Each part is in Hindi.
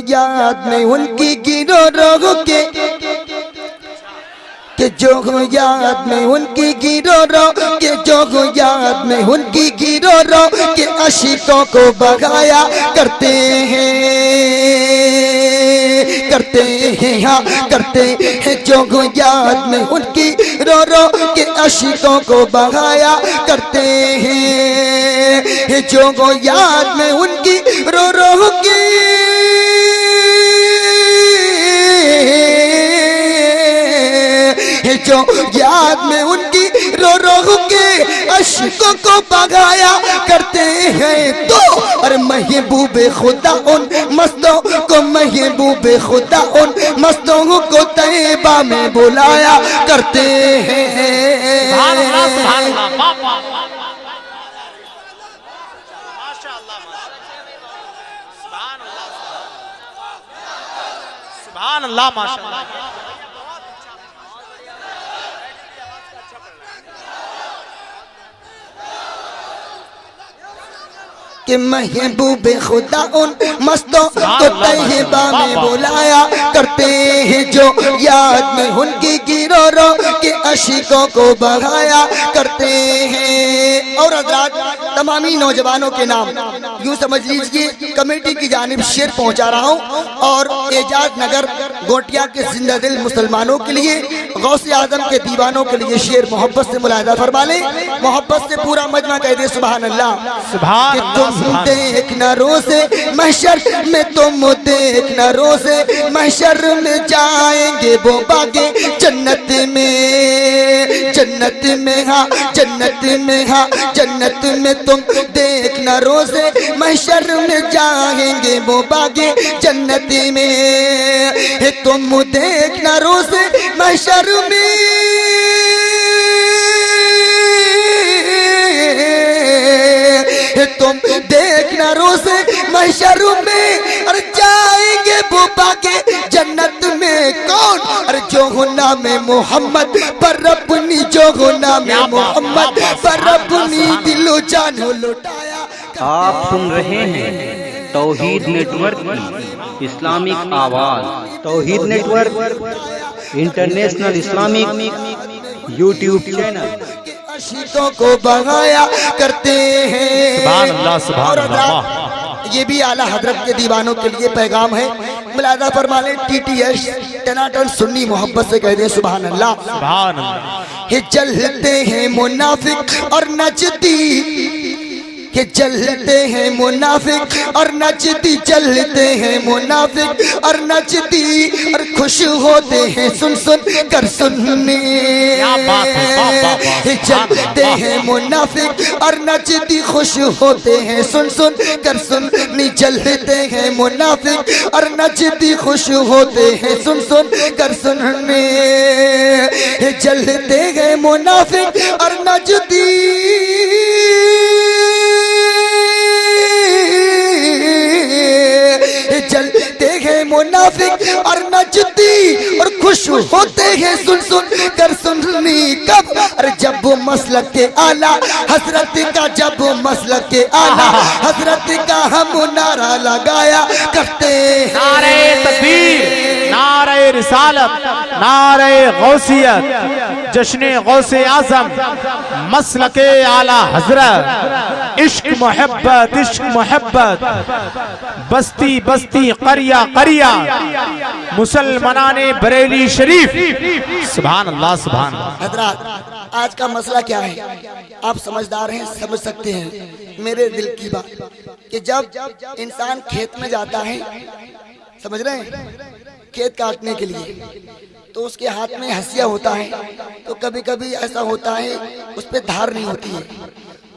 याद में उनकी गिरो रो के जो हो याद में उनकी गिरो रो के जो हो याद में उनकी गिरो रो के आशिकों को बगाया करते हैं हाँ करते हैं जो हो याद में उनकी रो रो के आशिकों को बगाया करते हैं जो हो याद में उनकी रो रो के जो याद में उनकी रो रो के अश्कों को बगाया करते हैं। तो और महबूबे खुदा उन मस्तों को महबूबे खुदा उन मस्तों को तैबा में बुलाया करते हैं। सुभान अल्लाह माशाअल्लाह। कि महबूबे खुदा उन मस्तों को तैबा में बुलाया करते हैं जो याद में उनकी गिरो रो के आशिकों को बगाया करते हैं। और हज़रात तमामी नौजवानों के नाम यूँ समझ लीजिए कमेटी की जानिब शेर पहुँचा रहा हूँ और एजाज नगर गोटिया के जिंदा दिल मुसलमानों के लिए गौसे आजम के दीवानों के लिए शेर मोहब्बत से मुलाहिजा फरमा लें। मोहब्बत से पूरा मजमा कह दे सुभान अल्लाह। सुभान तुम देखना रोज़े महशर में तुम देखना रोज़े महशर में जाएंगे वो बागे जन्नत में हाँ जन्नत में हाँ जन्नत में तुम देखना रोज़े महशर में जाएंगे वो बागे जन्नत में तुम देखना रोज़े महशर में तुम देखना रोज़े महशर में और जाएंगे वो बागे जन्नत में। कौन और जो हो नाम मोहम्मद पर अपनी जो हो नाम मोहम्मद पर अपनी दिलो जानो लुटाया। आप सुन रहे हैं तौहीद नेटवर्क की इस्लामिक आवाज़। Tauheed network international Islamic YouTube channel आशिकों को बगाया करते हैं। सुभान अल्लाह सुभान अल्लाह। ये भी आला हजरत के दीवानों के लिए पैगाम है। मुलाहिजा फरमा लें TTS टनाटन सुन्नी मोहब्बत से कह दें सुभान अल्लाह। सुभान अल्लाह। ये जलते हैं मुनाफिक और नजदी कि जलते हैं मुनाफिक और नजदी जलते हैं मुनाफिक और नजदी और खुश होते हैं सुन सुन कर सुनने। जलते हैं मुनाफिक और नजदी खुश होते हैं सुन सुन कर सुननी। जलते हैं मुनाफिक और नजदी खुश होते हैं सुन सुन कर सुनने। जलते हैं मुनाफिक और नजदी जलते हैं मुनाफिक और नजदी और खुश होते हैं सुन सुन कर सुननी। कब और जब वो मसलक के आला हजरत का जब वो मसलक के आला हजरत का हम नारा लगाया करते हैं। नारे तकबीर, नारे रिसालत, नारे गौसियत, जश्न गौसे आजम, मसलके आला हजरत, इश्क मोहब्बत, इश्क मोहब्बत, बस्ती बस्ती करिया करिया, मुसलमानाने बरेली शरीफ। सुभान अल्लाह सुभान अल्लाह। हजरात आज का मसला क्या है आप समझदार हैं समझ सकते हैं मेरे दिल की बात कि जब इंसान खेत में जाता है समझ रहे हैं खेत काटने के लिए तो उसके हाथ में हंसिया होता है तो कभी कभी ऐसा होता है उस पर धार नहीं होती है,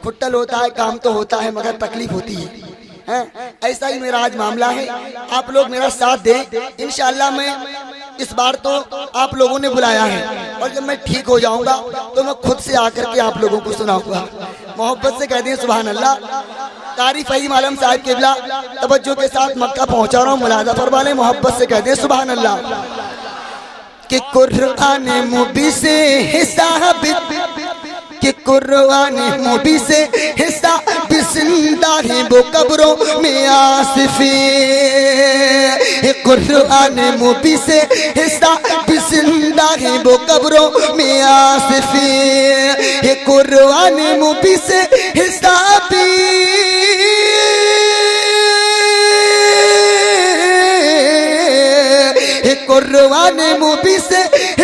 खुट्टल होता है, काम तो होता है मगर तकलीफ होती है। ऐसा ही मेरा आज मामला है। आप लोग मेरा साथ दें इंशाअल्लाह। मैं इस बार तो आप लोगों ने बुलाया है और जब मैं ठीक हो जाऊंगा तो मैं खुद से आकर के आप लोगों को सुनाऊंगा। मोहब्बत से कह दें सुभान अल्लाह। कारी फ़हीम आलम साहब किबला तवज्जो के साथ मक्का पहुंचा रहा हूँ। मुलाहिजा फरमा लें मोहब्बत से कह दें सुभान अल्लाह। कि कुरान मुबी से हिसाब कि कुरान मुबी से हिसाब जिंदा है वो कब्रों में आसिफे कुरान मुबी से हिस्सा भी जिंदा है वो कब्रों में आसिफी, ये कुरान मुबी से हिस्सा भी कुरान मुबी से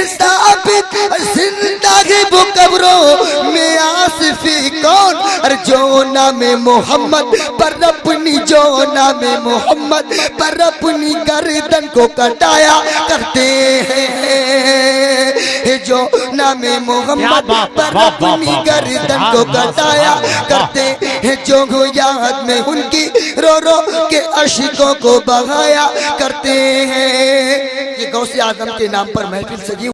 साबित जिंदा है वो कब्रों में आसिफी कौन, और जो नाम मोहम्मद पर अपनी, जो नाम मोहम्मद पर अपनी गर्दन को कटाया करते हैं, जो नाम मोहम्मद पर अपनी गर्दन को कटाया करते हैं, जो याद में उनकी रो रो के अश्कों को बहाया करते हैं। ये गौसे आजम के नाम पर महफिल सजी